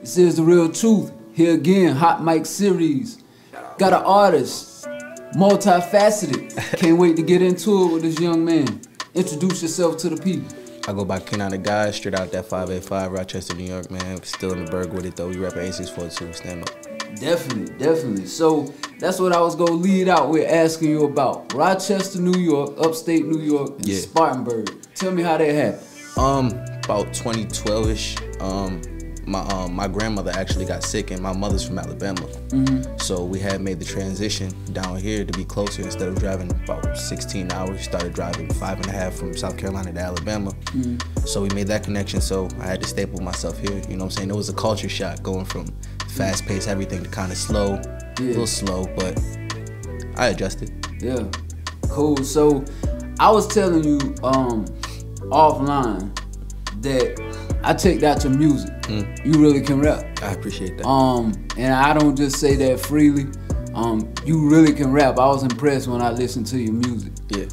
This is The Real Truth. Here again, Hot Mic Series. Got an artist, multifaceted. Can't wait to get into it with this young man. Introduce yourself to the people. I go by Kaynine Da GAWD, straight out that 585, Rochester, New York, man. Still in the burg with it though. We rapping 8642, stand up. Definitely. So that's what I was gonna lead out with asking you about. Rochester, New York, upstate New York, and Spartanburg. Tell me how that happened. About 2012-ish. My grandmother actually got sick, and my mother's from Alabama. So we had made the transition down here to be closer. Instead of driving about 16 hours, started driving 5.5 from South Carolina to Alabama. So we made that connection, so I had to staple myself here. You know what I'm saying? It was a culture shock going from fast-paced everything to kind of slow, a little slow, but I adjusted. Yeah, cool. So I was telling you offline that I checked out your music. You really can rap. I appreciate that. And I don't just say that freely. You really can rap. I was impressed when I listened to your music. Yeah.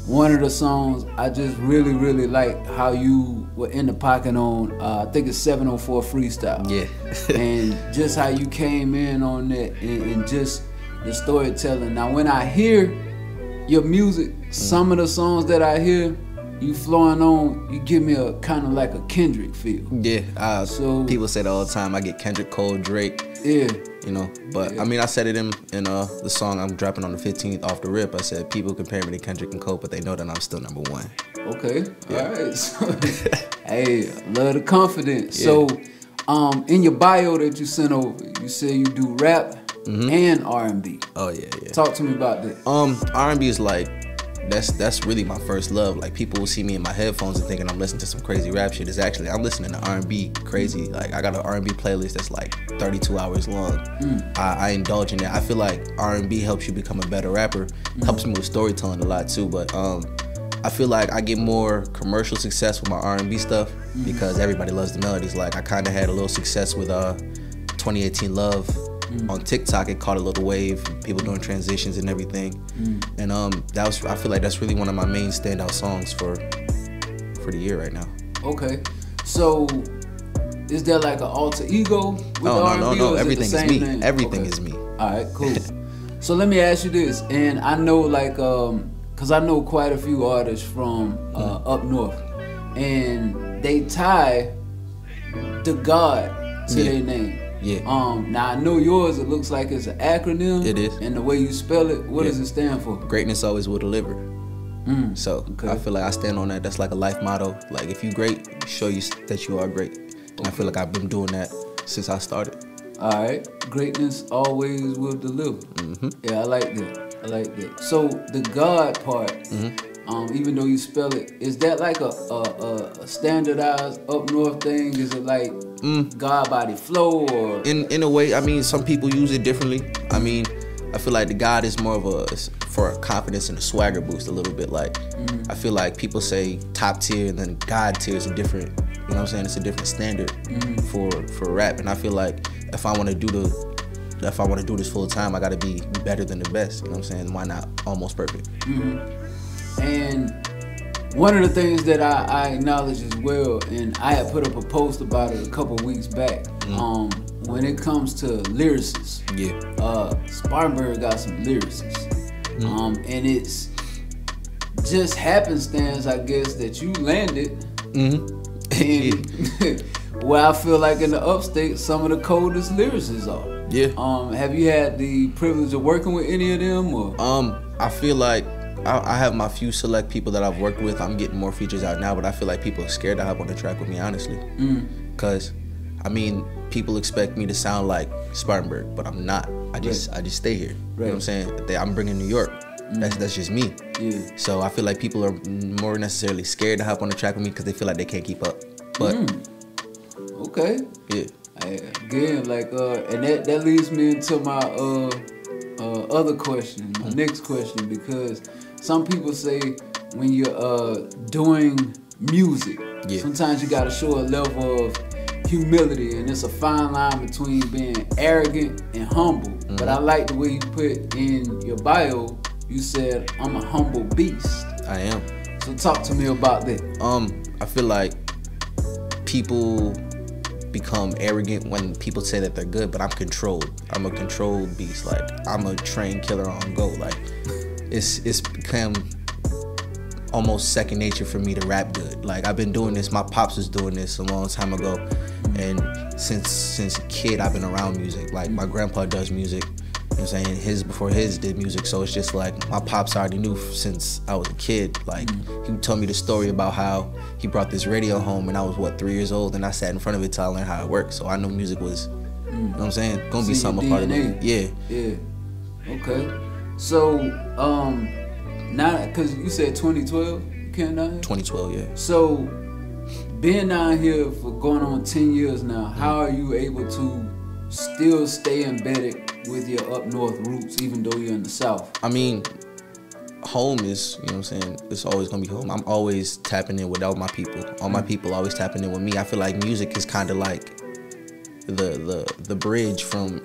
One of the songs I just really like how you were in the pocket on. I think it's 704 Freestyle. Yeah. And just how you came in on that and just the storytelling. Now, when I hear your music, some of the songs that I hear you flowing on, you give me a kind of like a Kendrick feel. Yeah, so people say that all the time. I get Kendrick, Cole, Drake. Yeah. You know, but I mean, I said it in the song I'm dropping on the 15th off the rip. I said people compare me to Kendrick and Cole, but they know that I'm still #1. Okay, all right. So, hey, love the confidence. So, in your bio that you sent over, you say you do rap and R&B. Oh yeah. Talk to me about that. R&B is like, that's really my first love. Like, people will see me in my headphones and thinking I'm listening to some crazy rap shit. It's actually, I'm listening to R&B crazy. Like, I got an R&B playlist that's like 32 hours long. I indulge in it. I feel like R&B helps you become a better rapper. Helps me with storytelling a lot too. But I feel like I get more commercial success with my R&B stuff because everybody loves the melodies. Like, I kind of had a little success with 2018 Love. On TikTok, it caught a little wave, people doing transitions and everything, and I feel like that's really one of my main standout songs for the year right now. Okay, so is there like an alter ego with No, everything is me. Name? Everything is me. All right, cool. So let me ask you this, and I know like cause I know quite a few artists from up north, and they tie the God to their name. Yeah. Now I know yours, it looks like it's an acronym. It is. And the way you spell it, what does it stand for? Greatness always will deliver. So I feel like I stand on that. That's like a life motto. Like, if you great, show you that you are great. And I feel like I've been doing that since I started. All right. Greatness always will deliver. Yeah, I like that. So the God part, even though you spell it, is that like a standardized up north thing? Is it like God by the flow, or in a way? I mean, some people use it differently. I mean, I feel like the God is more of for a confidence and a swagger boost a little bit. Like, I feel like people say top tier and then God tier is a different, you know what I'm saying? It's a different standard for rap. And I feel like if I want to do this full time, I got to be better than the best. You know what I'm saying? Why not almost perfect? And one of the things that I acknowledge as well, and I had put up a post about it a couple weeks back, when it comes to lyricists, Spartanburg got some lyricists. And it's just happenstance, I guess, that you landed and where I feel like in the upstate, some of the coldest lyricists are. Yeah. Have you had the privilege of working with any of them, or? I feel like I have my few select people that I've worked with. I'm getting more features out now, but I feel like people are scared to hop on the track with me, honestly. Cause I mean, people expect me to sound like Spartanburg, but I'm not. I just stay here. You know what I'm saying? I'm bringing New York. That's just me. So I feel like people are more necessarily scared to hop on the track with me because they feel like they can't keep up. But okay. Yeah. Again, like and that leads me into my other question, my next question, because some people say when you're doing music, sometimes you gotta show a level of humility, and it's a fine line between being arrogant and humble. But I like the way you put in your bio, you said, I'm a humble beast. I am. So talk to me about that. I feel like people become arrogant when people say that they're good, but I'm controlled. I'm a controlled beast. Like, I'm a trained killer on go. Like, it's become almost second nature for me to rap good. Like, I've been doing this, my pops was doing this a long time ago, and since a kid I've been around music. Like, my grandpa does music, you know what I'm saying, his before his did music, so it's just like my pops already knew since I was a kid. Like, he told me the story about how he brought this radio home and I was, what, 3 years old, and I sat in front of it till I learned how it worked, so I knew music was, you know what I'm saying, gonna be something a part of me. Yeah. Okay. So, now, cause you said 2012, you came down here? 2012, yeah. So, being down here for going on 10 years now, how are you able to still stay embedded with your up north roots, even though you're in the South? I mean, home is, you know what I'm saying, it's always gonna be home. I'm always tapping in with all my people. All my people always tapping in with me. I feel like music is kind of like the bridge from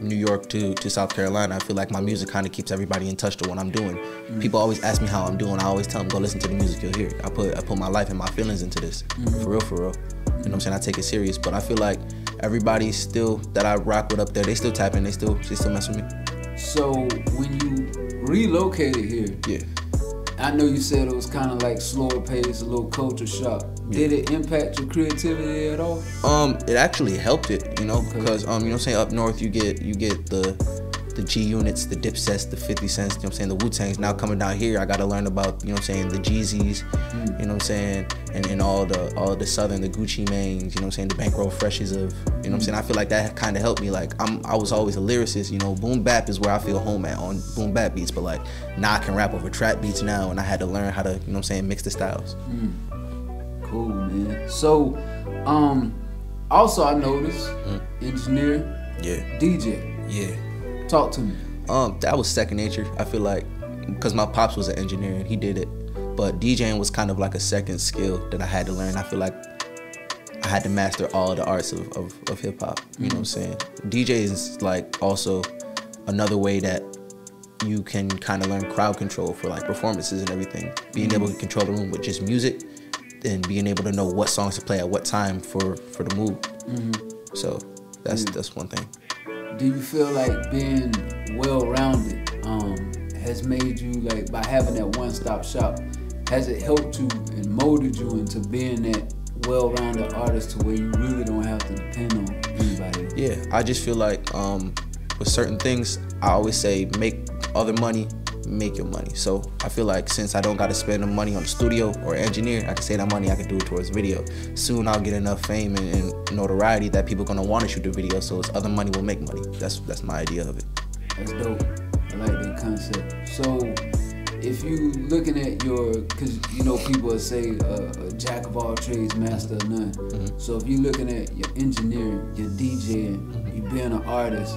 New York to South Carolina. I feel like my music kind of keeps everybody in touch to what I'm doing. People always ask me how I'm doing. I always tell them, go listen to the music, you'll hear it. I put my life and my feelings into this. For real. You know what I'm saying? I take it serious. But I feel like everybody still that I rock with up there, they still tap in, they still mess with me. So when you relocated here, yeah, I know you said it was kind of like slower pace, a little culture shock. Did it impact your creativity at all? It actually helped it, you know, because you know what I'm saying, up north you get the G units, the Dipsets, the 50 Cents, you know what I'm saying, the Wu-Tangs. Now coming down here, I gotta learn about, you know what I'm saying, the Jeezys, you know what I'm saying, and all the Southern, the Gucci Manes, you know what I'm saying, the Bankroll Freshies of, you know what I'm saying. I feel like that kind of helped me. Like, I was always a lyricist, you know, boom bap is where I feel home at, on boom bap beats, but like, now I can rap over trap beats now, and I had to learn how to, you know what I'm saying, mix the styles. Cool, man. So, also I noticed, engineer, DJ. Yeah. Talk to me. That was second nature. I feel like, because my pops was an engineer and he did it, but DJing was kind of like a second skill that I had to learn. I feel like I had to master all the arts of hip hop. You know what I'm saying? DJ is like also another way that you can kind of learn crowd control for like performances and everything. Being able to control the room with just music, and being able to know what songs to play at what time for the mood. So that's one thing. Do you feel like being well-rounded has made you, like, by having that one-stop shop, has it helped you and molded you into being that well-rounded artist to where you really don't have to depend on anybody? Yeah, I just feel like with certain things, I always say make other money, make your money. So I feel like since I don't got to spend the money on the studio or engineer, I can save that money, I can do it towards video. Soon I'll get enough fame and notoriety that people gonna want to shoot the video, so it's other money will make money. That's my idea of it. That's dope. I like that concept. So if you looking at your, because you know people say a jack of all trades, master of none. So if you looking at your engineering, your DJing, you being an artist,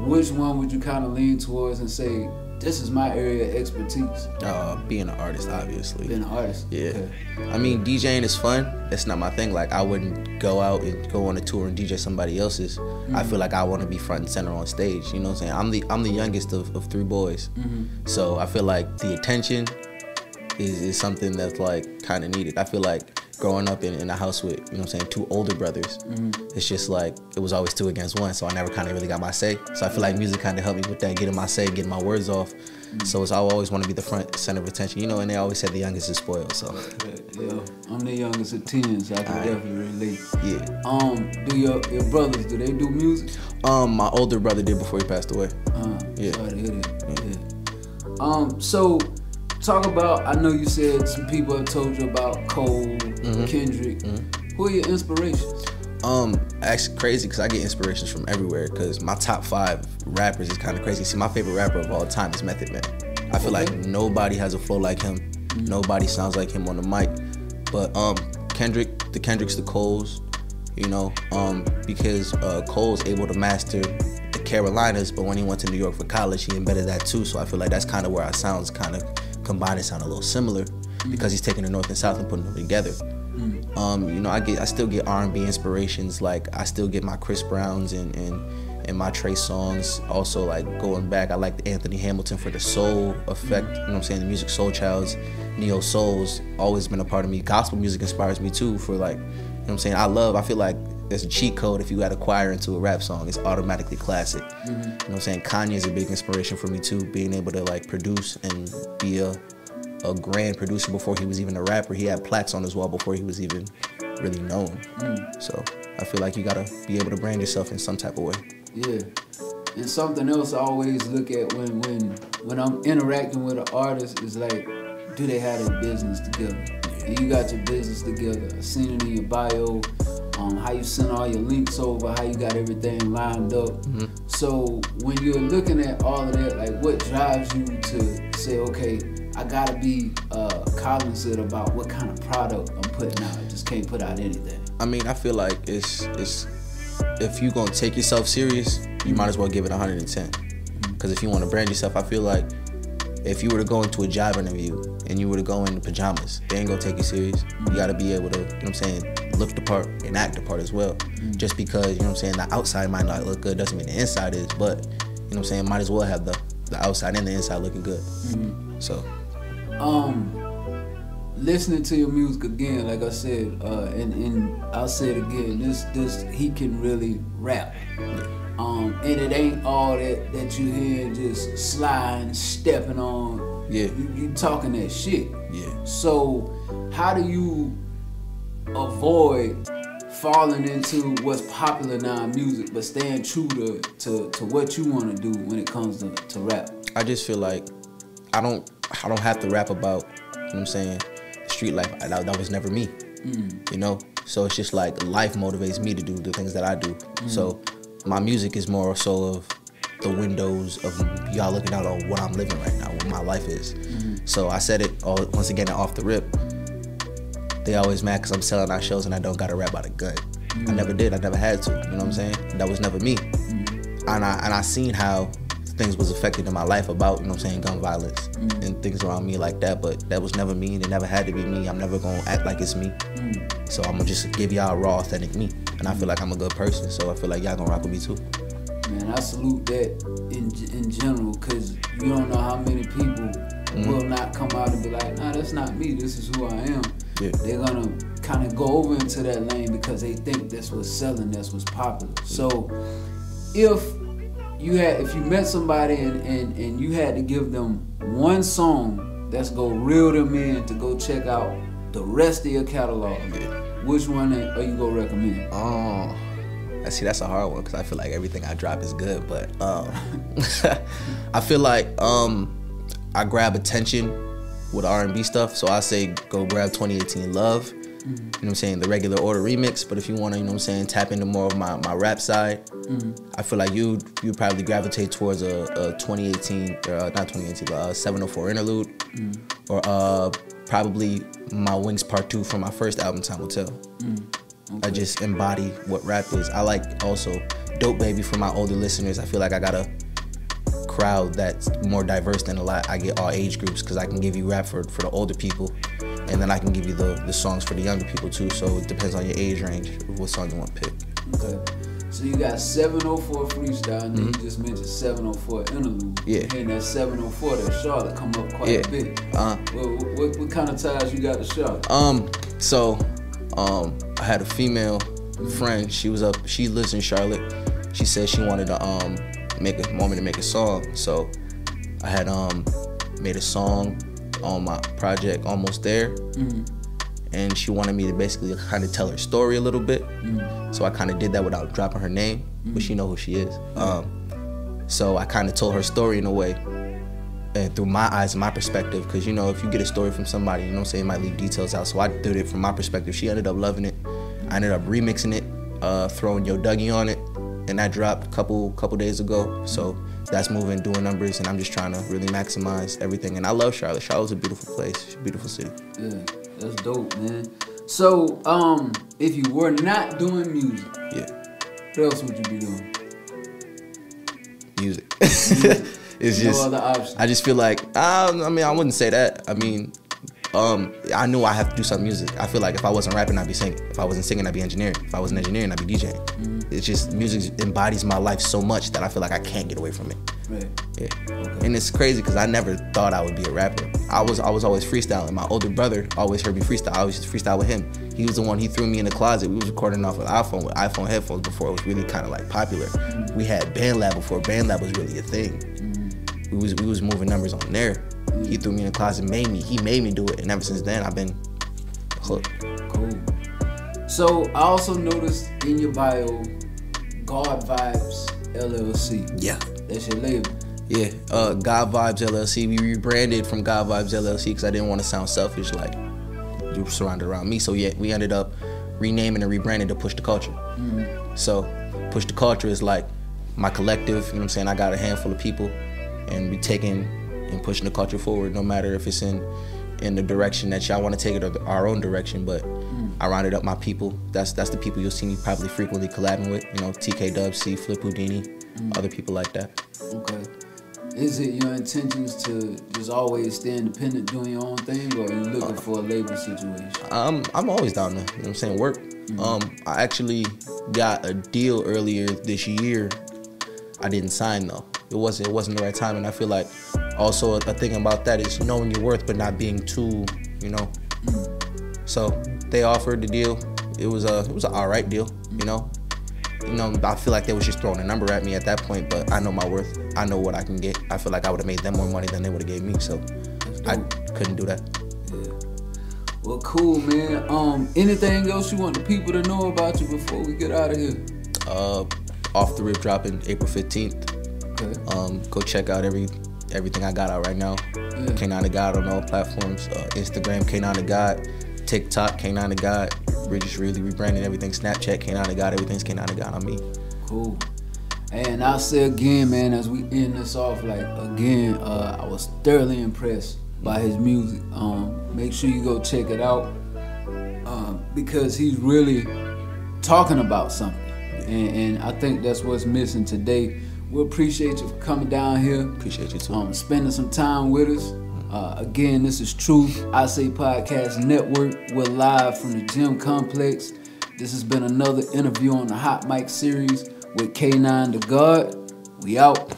which one would you kind of lean towards and say, this is my area of expertise? Being an artist, obviously. Being an artist? Yeah. Okay. I mean, DJing is fun. That's not my thing. Like, I wouldn't go out and go on a tour and DJ somebody else's. I feel like I want to be front and center on stage. You know what I'm saying? I'm the youngest of three boys. So I feel like the attention is something that's like kind of needed. I feel like growing up in a house with, you know what I'm saying, two older brothers, it's just like, it was always 2 against 1, so I never kind of really got my say. So I feel like music kind of helped me with that, getting my say, getting my words off. So I always want to be the front center of attention, you know, and they always say the youngest is spoiled, so. Yeah, I'm the youngest of 10, so I can definitely relate. Yeah. Do your brothers, do they do music? My older brother did before he passed away. Yeah. Sorry to hear that. Yeah. So, talk about, I know you said some people have told you about Cole, Kendrick. Who are your inspirations? Actually crazy because I get inspirations from everywhere, because my top 5 rappers is kind of crazy. See, my favorite rapper of all time is Method Man. I feel like nobody has a flow like him. Nobody sounds like him on the mic. But Kendricks, the Coles, you know, because Cole's able to master the Carolinas, but when he went to New York for college, he embedded that too. So I feel like that's kind of where our sounds kind of combine and sound a little similar, because he's taking the North and South and putting them together. You know, I still get R&B inspirations. Like, I still get my Chris Browns and my Trey songs. Also, like, going back, I like Anthony Hamilton for the soul effect. You know what I'm saying? The music Soul Child's, Neo Soul's always been a part of me. Gospel music inspires me too for, like, you know what I'm saying? I feel like there's a cheat code if you got a choir into a rap song. It's automatically classic. You know what I'm saying? Kanye is a big inspiration for me too. Being able to like produce and be a grand producer before he was even a rapper. He had plaques on his wall before he was even really known. So I feel like you gotta be able to brand yourself in some type of way. Yeah. And something else I always look at when I'm interacting with an artist is like, do they have their business together? And you got your business together. I seen it in your bio, how you send all your links over, how you got everything lined up. So when you're looking at all of that, like what drives you to say, okay, I gotta be cognizant about what kind of product I'm putting out. I just can't put out anything. I mean, I feel like it's if you gonna take yourself serious, you might as well give it 110. Because if you want to brand yourself, I feel like if you were to go into a job interview and you were to go in pajamas, they ain't gonna take you serious. You gotta be able to, you know what I'm saying, look the part and act the part as well. Just because, you know what I'm saying, the outside might not look good doesn't mean the inside is, but, you know what I'm saying, might as well have the outside and the inside looking good. So. Listening to your music again, like I said, and I'll say it again, this he can really rap. And it ain't all that you hear just sliding, stepping on. Yeah. You talking that shit. Yeah. So how do you avoid falling into what's popular now in music, but staying true to what you want to do when it comes to rap? I just feel like I don't have to rap about, you know what I'm saying, street life. That was never me. You know? So it's just like life motivates me to do the things that I do. So my music is more so of the windows of y'all looking out on what I'm living right now, what my life is. So I said it once again off the rip. They always mad because I'm selling out shows and I don't got to rap about a gun. I never did. I never had to. You know what I'm saying? That was never me. And I seen how things was affected in my life about, you know what I'm saying, gun violence and things around me like that, but that was never me and it never had to be me. I'm never gonna act like it's me. So I'm gonna just give y'all raw, authentic me. And I feel like I'm a good person, so I feel like y'all gonna rock with me too. Man, I salute that in general, because you don't know how many people will not come out and be like, nah, that's not me, this is who I am. Yeah. They're gonna kind of go over into that lane because they think that's what's selling, that's what's popular. So if you met somebody and you had to give them one song that's gonna reel them in to go check out the rest of your catalog, which one are you gonna recommend? See, that's a hard one because I feel like everything I drop is good, but I feel like I grab attention with R&B stuff, so I say go grab 2018 Love. You know what I'm saying, the regular order remix. But if you want to, you know what I'm saying, tap into more of my rap side, I feel like you probably gravitate towards a 2018, not 2018, but 704 interlude, or probably My Wings Part 2 from my first album, Time Will Tell. I just embody what rap is. I like also Dope Baby for my older listeners. I feel like I got a crowd that's more diverse than a lot. I get all age groups because I can give you rap for the older people, and then I can give you the songs for the younger people too. So it depends on your age range of what song you want to pick. Okay. So you got 704 freestyle, and then you just mentioned 704 interlude. Yeah. And that 704, that Charlotte come up quite a bit. What kind of ties you got to Charlotte? So I had a female friend. She lives in Charlotte. She said she wanted to want me to make a song. So I had made a song on my project, Almost There. And she wanted me to basically kind of tell her story a little bit. So I kind of did that without dropping her name, but she know who she is. So I kind of told her story in a way, and through my eyes and my perspective, because you know, if you get a story from somebody, you know what I'm saying, it might leave details out. So I did it from my perspective. She ended up loving it. I ended up remixing it, throwing G.A.W.D on it, and that dropped a couple days ago. So that's moving, doing numbers, and I'm just trying to really maximize everything. And I love Charlotte. Charlotte's a beautiful place. It's a beautiful city. Yeah, that's dope, man. So, if you were not doing music, what else would you be doing? Music. It's no just, other option. I just feel like, I mean, I wouldn't say that. I mean, I knew I have to do some music. I feel like if I wasn't rapping, I'd be singing. If I wasn't singing, I'd be engineering. If I wasn't engineering, I'd be DJing. It's just music embodies my life so much that I feel like I can't get away from it. Right. Yeah. Okay. And it's crazy because I never thought I would be a rapper. I was always freestyling. My older brother always heard me freestyle. I always used to freestyle with him. He was the one, he threw me in the closet. We was recording off an iPhone with iPhone headphones before it was really kind of like popular. We had BandLab before BandLab was really a thing. We was moving numbers on there. He threw me in the closet, he made me do it, and ever since then I've been hooked. Cool. So I also noticed in your bio, God Vibes LLC. Yeah. That's your label. Yeah, G.A.W.D LLC. We rebranded from G.A.W.D LLC because I didn't want to sound selfish, like you were surrounded around me. So yeah, we ended up renaming and rebranding to Push the Culture. So Push the Culture is like my collective, you know what I'm saying? I got a handful of people, and we taking and pushing the culture forward, no matter if it's in the direction that y'all want to take it or our own direction. But I rounded up my people. That's the people you'll see me probably frequently collabing with. You know, G.A.W.D, Flip Houdini, other people like that. Okay. Is it your intentions to just always stay independent, doing your own thing, or are you looking for a label situation? I'm always down to, you know what I'm saying, work. I actually got a deal earlier this year. I didn't sign though. It wasn't the right time, and I feel like also a thing about that is knowing your worth but not being too, you know. So they offered the deal. It was an alright deal, you know. I feel like they was just throwing a number at me at that point, but I know my worth. I know what I can get. I feel like I would have made them more money than they would have gave me, so I couldn't do that. Yeah. Well, cool, man. Anything else you want the people to know about you before we get out of here? Off the Rip dropping April 15th. Okay. Go check out everything I got out right now. Yeah. Kaynine Da GAWD on all platforms. Instagram, Kaynine Da GAWD. TikTok, Kaynine Da GAWD. We're just really rebranding everything. Snapchat, Kaynine Da GAWD. Everything's Kaynine Da GAWD on me. Cool. And I'll say again, man, as we end this off, like, again, I was thoroughly impressed by his music. Make sure you go check it out, because he's really talking about something. And I think that's what's missing today. We appreciate you for coming down here. Appreciate you too. Spending some time with us. Again, this is Truth, I Say Podcast Network. We're live from the Gym Complex. This has been another interview on the Hot Mic series with Kaynine Da GAWD. We out.